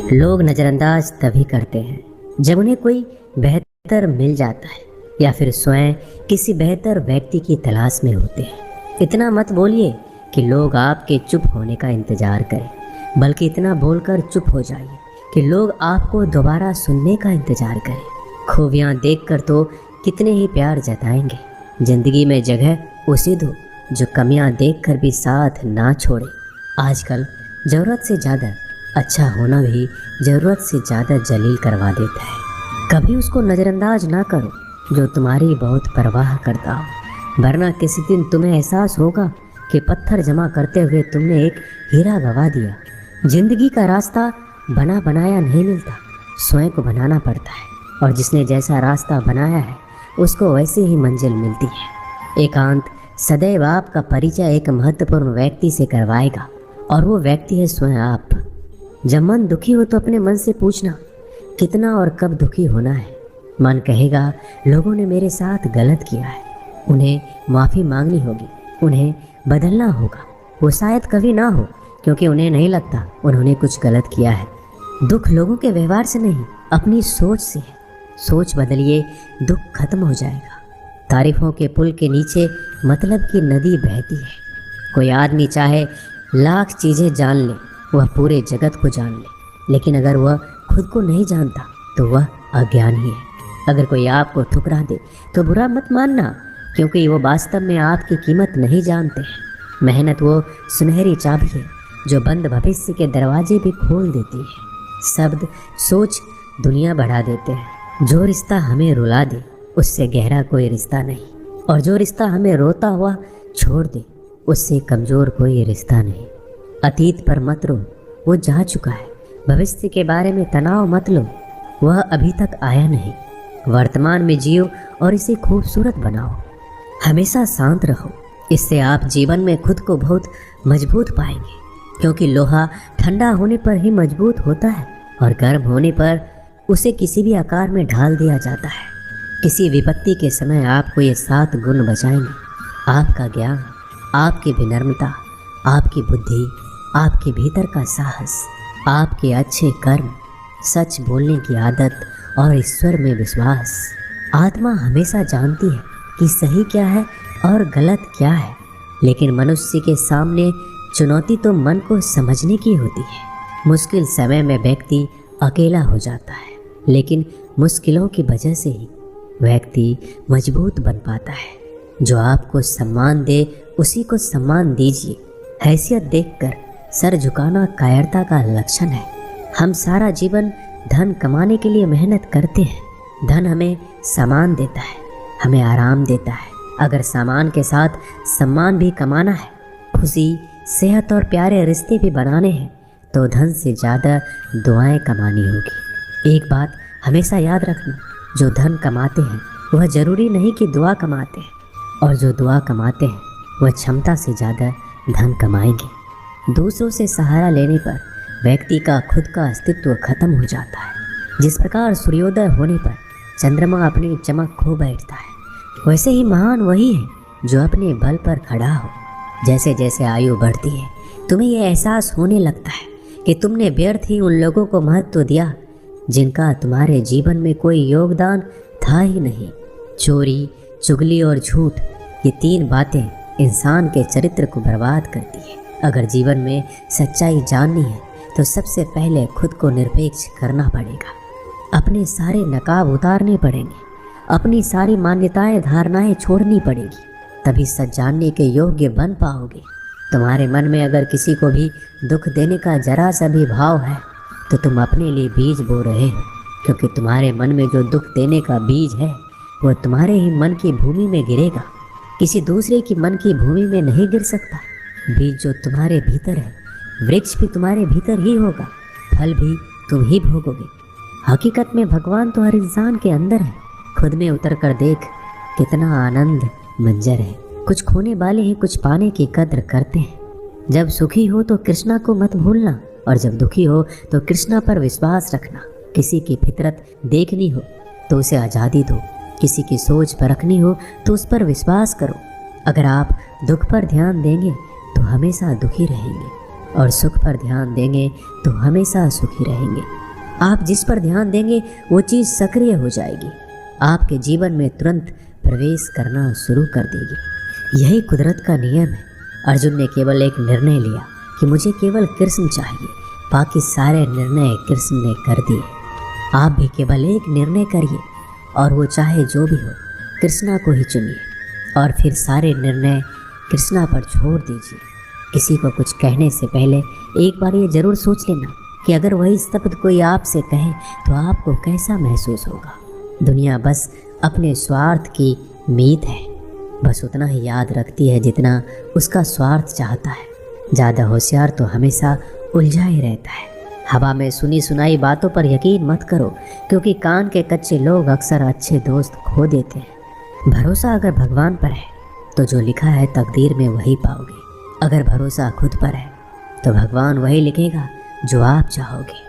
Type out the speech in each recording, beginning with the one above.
लोग नज़रअंदाज तभी करते हैं जब उन्हें कोई बेहतर मिल जाता है या फिर स्वयं किसी बेहतर व्यक्ति की तलाश में होते हैं। इतना मत बोलिए कि लोग आपके चुप होने का इंतज़ार करें, बल्कि इतना बोलकर चुप हो जाइए कि लोग आपको दोबारा सुनने का इंतज़ार करें। खूबियाँ देखकर तो कितने ही प्यार जताएंगे। ज़िंदगी में जगह उसे दो जो कमियाँ देखकर भी साथ ना छोड़े। आजकल ज़रूरत से ज़्यादा अच्छा होना भी ज़रूरत से ज़्यादा जलील करवा देता है। कभी उसको नज़रअंदाज ना करो जो तुम्हारी बहुत परवाह करता हो, वरना किसी दिन तुम्हें एहसास होगा कि पत्थर जमा करते हुए तुमने एक हीरा गवा दिया। जिंदगी का रास्ता बना बनाया नहीं मिलता, स्वयं को बनाना पड़ता है, और जिसने जैसा रास्ता बनाया है उसको वैसे ही मंजिल मिलती है। एकांत सदैव आपका परिचय एक महत्वपूर्ण व्यक्ति से करवाएगा, और वो व्यक्ति है स्वयं आप। जब मन दुखी हो तो अपने मन से पूछना कितना और कब दुखी होना है। मन कहेगा लोगों ने मेरे साथ गलत किया है, उन्हें माफ़ी मांगनी होगी, उन्हें बदलना होगा। वो शायद कभी ना हो, क्योंकि उन्हें नहीं लगता उन्होंने कुछ गलत किया है। दुख लोगों के व्यवहार से नहीं, अपनी सोच से है। सोच बदलिए, दुख खत्म हो जाएगा। तारीफों के पुल के नीचे मतलब की नदी बहती है। कोई आदमी चाहे लाख चीज़ें जान ले, वह पूरे जगत को जान ले, लेकिन अगर वह खुद को नहीं जानता तो वह अज्ञानी है। अगर कोई आपको ठुकरा दे तो बुरा मत मानना, क्योंकि वो वास्तव में आपकी कीमत नहीं जानते हैं। मेहनत वो सुनहरी चाबी है जो बंद भविष्य के दरवाजे भी खोल देती है। शब्द सोच दुनिया बढ़ा देते हैं। जो रिश्ता हमें रुला दे उससे गहरा कोई रिश्ता नहीं, और जो रिश्ता हमें रोता हुआ छोड़ दे उससे कमज़ोर कोई रिश्ता नहीं। अतीत पर मत रो, वो जा चुका है। भविष्य के बारे में तनाव मत लो, वह अभी तक आया नहीं। वर्तमान में जियो और इसे खूबसूरत बनाओ। हमेशा शांत रहो, इससे आप जीवन में खुद को बहुत मजबूत पाएंगे, क्योंकि लोहा ठंडा होने पर ही मजबूत होता है, और गर्म होने पर उसे किसी भी आकार में ढाल दिया जाता है। किसी विपत्ति के समय आपको ये 7 गुण बचाएंगे: आपका ज्ञान, आपकी विनम्रता, आपकी बुद्धि, आपके भीतर का साहस, आपके अच्छे कर्म, सच बोलने की आदत और ईश्वर में विश्वास। आत्मा हमेशा जानती है कि सही क्या है और गलत क्या है, लेकिन मनुष्य के सामने चुनौती तो मन को समझने की होती है। मुश्किल समय में व्यक्ति अकेला हो जाता है, लेकिन मुश्किलों की वजह से ही व्यक्ति मजबूत बन पाता है। जो आपको सम्मान दे उसी को सम्मान दीजिए। हैसियत देखकर सर झुकाना कायरता का लक्षण है। हम सारा जीवन धन कमाने के लिए मेहनत करते हैं। धन हमें सामान देता है, हमें आराम देता है। अगर सामान के साथ सम्मान भी कमाना है, खुशी, सेहत और प्यारे रिश्ते भी बनाने हैं, तो धन से ज़्यादा दुआएं कमानी होगी। एक बात हमेशा याद रखना, जो धन कमाते हैं वह ज़रूरी नहीं कि दुआ कमाते हैं, और जो दुआ कमाते हैं वह क्षमता से ज़्यादा धन कमाएंगे। दूसरों से सहारा लेने पर व्यक्ति का खुद का अस्तित्व खत्म हो जाता है। जिस प्रकार सूर्योदय होने पर चंद्रमा अपनी चमक खो बैठता है, वैसे ही महान वही है जो अपने बल पर खड़ा हो। जैसे जैसे आयु बढ़ती है, तुम्हें यह एहसास होने लगता है कि तुमने व्यर्थ ही उन लोगों को महत्व दिया जिनका तुम्हारे जीवन में कोई योगदान था ही नहीं। चोरी, चुगली और झूठ, ये 3 बातें इंसान के चरित्र को बर्बाद करती है। अगर जीवन में सच्चाई जाननी है तो सबसे पहले खुद को निरपेक्ष करना पड़ेगा। अपने सारे नकाब उतारने पड़ेंगे, अपनी सारी मान्यताएं धारणाएं छोड़नी पड़ेगी, तभी सच जानने के योग्य बन पाओगे। तुम्हारे मन में अगर किसी को भी दुख देने का जरा सा भी भाव है तो तुम अपने लिए बीज बो रहे हो, क्योंकि तुम्हारे मन में जो दुख देने का बीज है वह तुम्हारे ही मन की भूमि में गिरेगा, किसी दूसरे की मन की भूमि में नहीं गिर सकता। बीज जो तुम्हारे भीतर है, वृक्ष भी तुम्हारे भीतर ही होगा, फल भी तुम ही भोगोगे। हकीकत में भगवान तो हर इंसान के अंदर है। खुद में उतर कर देख, कितना आनंद मंजर है। कुछ खोने वाले हैं, कुछ पाने की कद्र करते हैं। जब सुखी हो तो कृष्णा को मत भूलना, और जब दुखी हो तो कृष्णा पर विश्वास रखना। किसी की फितरत देखनी हो तो उसे आज़ादी दो, किसी की सोच परखनी हो तो उस पर विश्वास करो। अगर आप दुख पर ध्यान देंगे तो हमेशा दुखी रहेंगे, और सुख पर ध्यान देंगे तो हमेशा सुखी रहेंगे। आप जिस पर ध्यान देंगे वो चीज़ सक्रिय हो जाएगी, आपके जीवन में तुरंत प्रवेश करना शुरू कर देगी। यही कुदरत का नियम है। अर्जुन ने केवल एक निर्णय लिया कि मुझे केवल कृष्ण चाहिए, बाकी सारे निर्णय कृष्ण ने कर दिए। आप भी केवल एक निर्णय करिए और वो चाहे जो भी हो, कृष्णा को ही चुनिए और फिर सारे निर्णय कृष्णा पर छोड़ दीजिए। किसी को कुछ कहने से पहले एक बार ये ज़रूर सोच लेना कि अगर वही शब्द कोई आपसे कहे तो आपको कैसा महसूस होगा। दुनिया बस अपने स्वार्थ की मीत है, बस उतना ही याद रखती है जितना उसका स्वार्थ चाहता है। ज़्यादा होशियार तो हमेशा उलझा ही रहता है। हवा में सुनी सुनाई बातों पर यकीन मत करो, क्योंकि कान के कच्चे लोग अक्सर अच्छे दोस्त खो देते हैं। भरोसा अगर भगवान पर है तो जो लिखा है तकदीर में वही पाओगे। अगर भरोसा खुद पर है तो भगवान वही लिखेगा जो आप चाहोगे।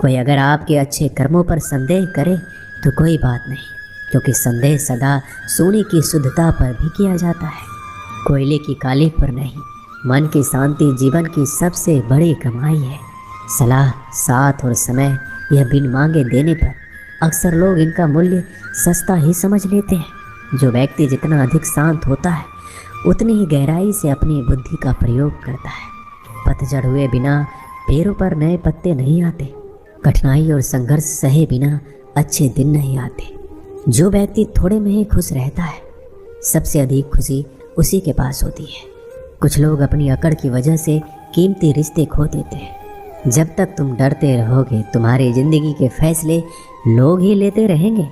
कोई अगर आपके अच्छे कर्मों पर संदेह करे तो कोई बात नहीं, क्योंकि संदेह सदा सोने की शुद्धता पर भी किया जाता है, कोयले की काली पर नहीं। मन की शांति जीवन की सबसे बड़ी कमाई है। सलाह, साथ और समय यह बिन मांगे देने पर अक्सर लोग इनका मूल्य सस्ता ही समझ लेते हैं। जो व्यक्ति जितना अधिक शांत होता है उतनी ही गहराई से अपनी बुद्धि का प्रयोग करता है। पतझड़ हुए बिना पेड़ों पर नए पत्ते नहीं आते, कठिनाई और संघर्ष सहे बिना अच्छे दिन नहीं आते। जो व्यक्ति थोड़े में ही खुश रहता है, सबसे अधिक खुशी उसी के पास होती है। कुछ लोग अपनी अकड़ की वजह से कीमती रिश्ते खो देते हैं। जब तक तुम डरते रहोगे, तुम्हारी जिंदगी के फैसले लोग ही लेते रहेंगे।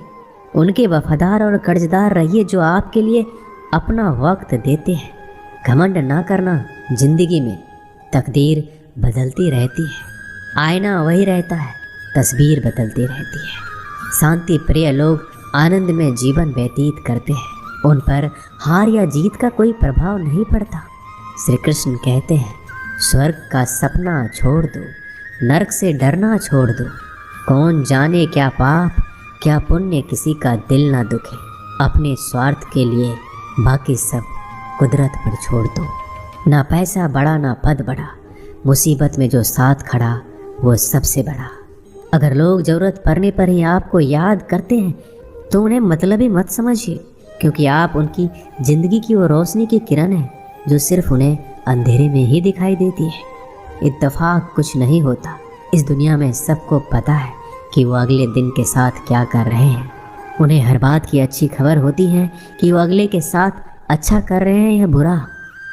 उनके वफादार और कर्जदार रहिए जो आपके लिए अपना वक्त देते हैं। घमंड ना करना, जिंदगी में तकदीर बदलती रहती है, आईना वही रहता है, तस्वीर बदलती रहती है। शांति प्रिय लोग आनंद में जीवन व्यतीत करते हैं, उन पर हार या जीत का कोई प्रभाव नहीं पड़ता। श्री कृष्ण कहते हैं, स्वर्ग का सपना छोड़ दो, नरक से डरना छोड़ दो। कौन जाने क्या पाप क्या पुण्य किसी का दिल ना दुखे। अपने स्वार्थ के लिए बाकी सब कुदरत पर छोड़ दो। ना पैसा बड़ा ना पद बड़ा, मुसीबत में जो साथ खड़ा वो सबसे बड़ा। अगर लोग ज़रूरत पड़ने पर ही आपको याद करते हैं तो उन्हें मतलबी मत समझिए, क्योंकि आप उनकी ज़िंदगी की वो रोशनी की किरण है जो सिर्फ उन्हें अंधेरे में ही दिखाई देती है। इत्तेफाक कुछ नहीं होता। इस दुनिया में सबको पता है कि वो अगले दिन के साथ क्या कर रहे हैं। उन्हें हर बात की अच्छी खबर होती है कि वो अगले के साथ अच्छा कर रहे हैं या बुरा।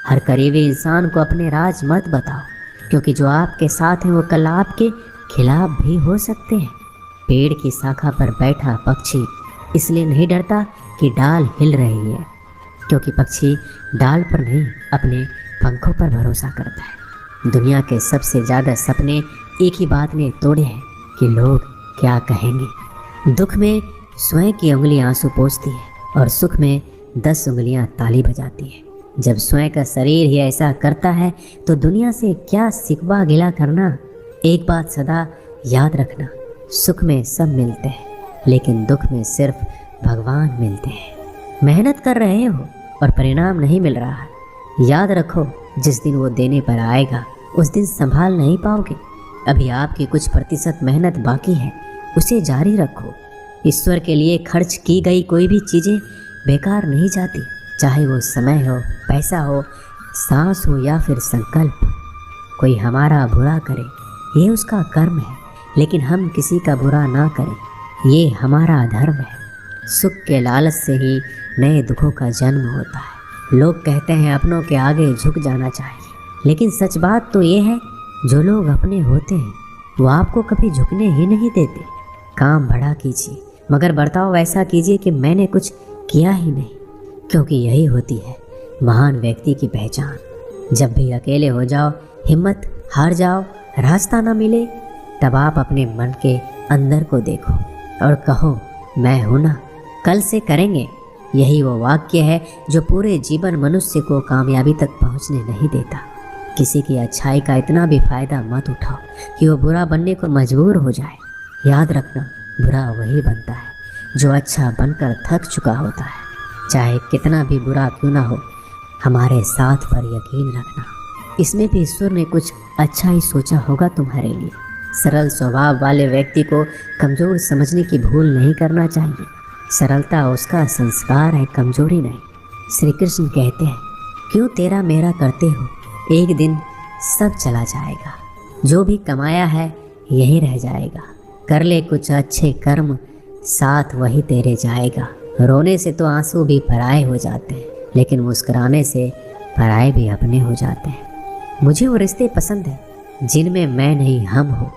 हर करीबी इंसान को अपने राज मत बताओ, क्योंकि जो आपके साथ हैं वो कल आपके खिलाफ भी हो सकते हैं। पेड़ की शाखा पर बैठा पक्षी इसलिए नहीं डरता कि डाल हिल रही है, क्योंकि पक्षी डाल पर नहीं अपने पंखों पर भरोसा करता है। दुनिया के सबसे ज़्यादा सपने एक ही बात ने तोड़े हैं कि लोग क्या कहेंगे। दुख में स्वयं की उंगली आंसू पोंछती है और सुख में 10 उंगलियां ताली बजाती है। जब स्वयं का शरीर ही ऐसा करता है तो दुनिया से क्या सिकवा गिला करना। एक बात सदा याद रखना, सुख में सब मिलते हैं लेकिन दुख में सिर्फ भगवान मिलते हैं। मेहनत कर रहे हो और परिणाम नहीं मिल रहा है, याद रखो जिस दिन वो देने पर आएगा उस दिन संभाल नहीं पाओगे। अभी आपकी कुछ प्रतिशत मेहनत बाकी है, उसे जारी रखो। ईश्वर के लिए खर्च की गई कोई भी चीज़ें बेकार नहीं जाती, चाहे वो समय हो, पैसा हो, सांस हो या फिर संकल्प। कोई हमारा बुरा करे ये उसका कर्म है, लेकिन हम किसी का बुरा ना करें ये हमारा धर्म है। सुख के लालच से ही नए दुखों का जन्म होता है। लोग कहते हैं अपनों के आगे झुक जाना चाहिए, लेकिन सच बात तो ये है जो लोग अपने होते हैं वो आपको कभी झुकने ही नहीं देते। काम बड़ा कीजिए मगर बर्ताव ऐसा कीजिए कि मैंने कुछ किया ही नहीं, क्योंकि यही होती है महान व्यक्ति की पहचान। जब भी अकेले हो जाओ, हिम्मत हार जाओ, रास्ता ना मिले, तब आप अपने मन के अंदर को देखो और कहो मैं हूं ना, कल से करेंगे। यही वो वाक्य है जो पूरे जीवन मनुष्य को कामयाबी तक पहुंचने नहीं देता। किसी की अच्छाई का इतना भी फायदा मत उठाओ कि वो बुरा बनने को मजबूर हो जाए। याद रखना, बुरा वही बनता है जो अच्छा बनकर थक चुका होता है। चाहे कितना भी बुरा क्यों ना हो, हमारे साथ पर यकीन रखना। इसमें भी ईश्वर ने कुछ अच्छा ही सोचा होगा तुम्हारे लिए। सरल स्वभाव वाले व्यक्ति को कमज़ोर समझने की भूल नहीं करना चाहिए। सरलता उसका संस्कार है, कमजोरी नहीं। श्री कृष्ण कहते हैं, क्यों तेरा मेरा करते हो, एक दिन सब चला जाएगा। जो भी कमाया है यही रह जाएगा। कर ले कुछ अच्छे कर्म, साथ वही तेरे जाएगा। रोने से तो आंसू भी पराए हो जाते हैं, लेकिन मुस्कुराने से पराए भी अपने हो जाते हैं। मुझे वो रिश्ते पसंद हैं जिनमें मैं नहीं हम हो।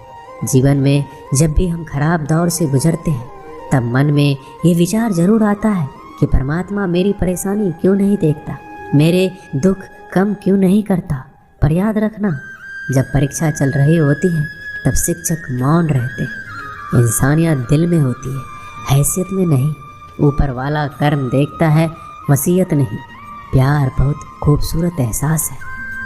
जीवन में जब भी हम खराब दौर से गुजरते हैं तब मन में ये विचार जरूर आता है कि परमात्मा मेरी परेशानी क्यों नहीं देखता, मेरे दुख कम क्यों नहीं करता। पर याद रखना, जब परीक्षा चल रही होती है तब शिक्षक मौन रहते हैं। इंसानियत दिल में होती है, हैसियत में नहीं। ऊपर वाला कर्म देखता है, वसीयत नहीं। प्यार बहुत खूबसूरत एहसास है।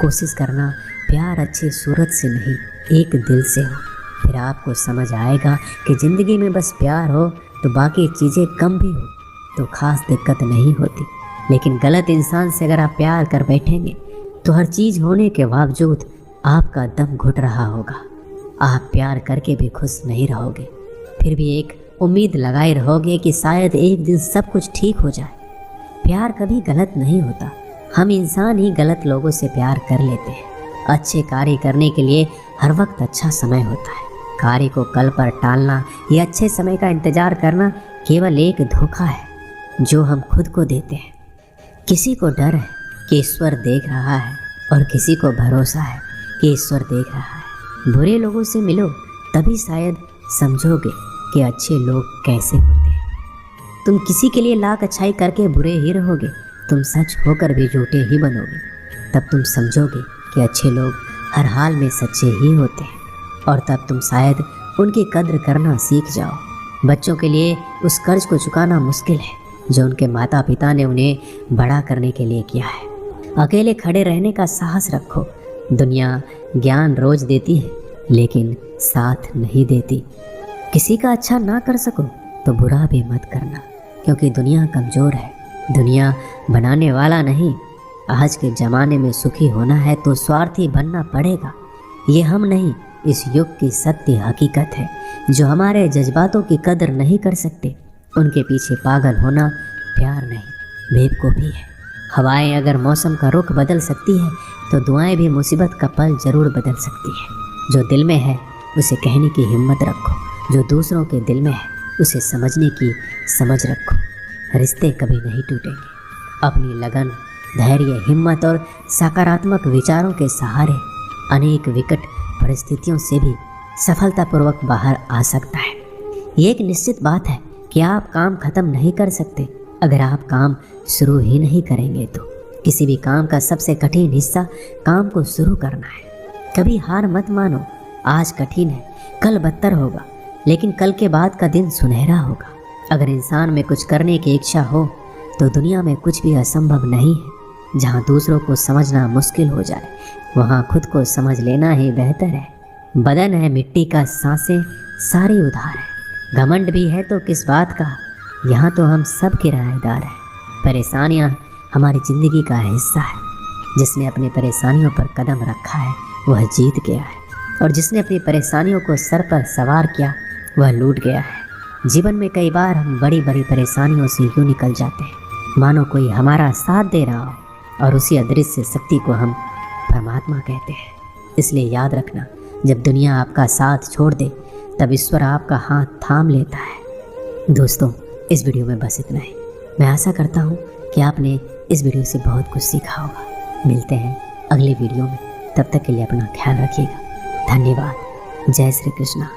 कोशिश करना प्यार अच्छी सूरत से नहीं, एक दिल से हो। फिर आपको समझ आएगा कि ज़िंदगी में बस प्यार हो तो बाकी चीज़ें कम भी हो तो ख़ास दिक्कत नहीं होती। लेकिन गलत इंसान से अगर आप प्यार कर बैठेंगे तो हर चीज़ होने के बावजूद आपका दम घुट रहा होगा। आप प्यार करके भी खुश नहीं रहोगे, फिर भी एक उम्मीद लगाए रहोगे कि शायद एक दिन सब कुछ ठीक हो जाए। प्यार कभी गलत नहीं होता, हम इंसान ही गलत लोगों से प्यार कर लेते हैं। अच्छे कार्य करने के लिए हर वक्त अच्छा समय होता है। कार्य को कल पर टालना या अच्छे समय का इंतज़ार करना केवल एक धोखा है जो हम खुद को देते हैं। किसी को डर है कि ईश्वर देख रहा है और किसी को भरोसा है कि ईश्वर देख रहा है। बुरे लोगों से मिलो तभी शायद समझोगे कि अच्छे लोग कैसे होते हैं। तुम किसी के लिए लाख अच्छाई करके बुरे ही रहोगे, तुम सच होकर भी झूठे ही बनोगे। तब तुम समझोगे कि अच्छे लोग हर हाल में सच्चे ही होते हैं, और तब तुम शायद उनकी कद्र करना सीख जाओ। बच्चों के लिए उस कर्ज को चुकाना मुश्किल है जो उनके माता पिता ने उन्हें बड़ा करने के लिए किया है। अकेले खड़े रहने का साहस रखो। दुनिया ज्ञान रोज देती है लेकिन साथ नहीं देती। किसी का अच्छा ना कर सको तो बुरा भी मत करना, क्योंकि दुनिया कमज़ोर है, दुनिया बनाने वाला नहीं। आज के ज़माने में सुखी होना है तो स्वार्थी बनना पड़ेगा। ये हम नहीं, इस युग की सत्य हकीकत है। जो हमारे जज्बातों की कदर नहीं कर सकते उनके पीछे पागल होना प्यार नहीं, बेवकूफ़ी है। हवाएं अगर मौसम का रुख बदल सकती है तो दुआएं भी मुसीबत का पल ज़रूर बदल सकती है। जो दिल में है उसे कहने की हिम्मत रखो, जो दूसरों के दिल में है उसे समझने की समझ रखो। रिश्ते कभी नहीं टूटेंगे। अपनी लगन, धैर्य, हिम्मत और सकारात्मक विचारों के सहारे अनेक विकट परिस्थितियों से भी सफलतापूर्वक बाहर आ सकता है। ये एक निश्चित बात है कि आप काम खत्म नहीं कर सकते अगर आप काम शुरू ही नहीं करेंगे। तो किसी भी काम का सबसे कठिन हिस्सा काम को शुरू करना है। कभी हार मत मानो। आज कठिन है, कल बदतर होगा, लेकिन कल के बाद का दिन सुनहरा होगा। अगर इंसान में कुछ करने की इच्छा हो तो दुनिया में कुछ भी असंभव नहीं है। जहाँ दूसरों को समझना मुश्किल हो जाए वहाँ खुद को समझ लेना ही बेहतर है। बदन है मिट्टी का, सांसें सारी उधार है। घमंड भी है तो किस बात का, यहाँ तो हम सब किराएदार हैं। परेशानियाँ हमारी ज़िंदगी का हिस्सा है। जिसने अपनी परेशानियों पर कदम रखा है वह जीत गया है, और जिसने अपनी परेशानियों को सर पर सवार किया वह लूट गया है। जीवन में कई बार हम बड़ी बड़ी परेशानियों से यूँ निकल जाते हैं मानो कोई हमारा साथ दे रहा हो, और उसी अदृश्य शक्ति को हम परमात्मा कहते हैं। इसलिए याद रखना, जब दुनिया आपका साथ छोड़ दे तब ईश्वर आपका हाथ थाम लेता है। दोस्तों, इस वीडियो में बस इतना ही। मैं आशा करता हूँ कि आपने इस वीडियो से बहुत कुछ सीखा होगा। मिलते हैं अगले वीडियो में, तब तक के लिए अपना ख्याल रखिएगा। धन्यवाद। जय श्री कृष्णा।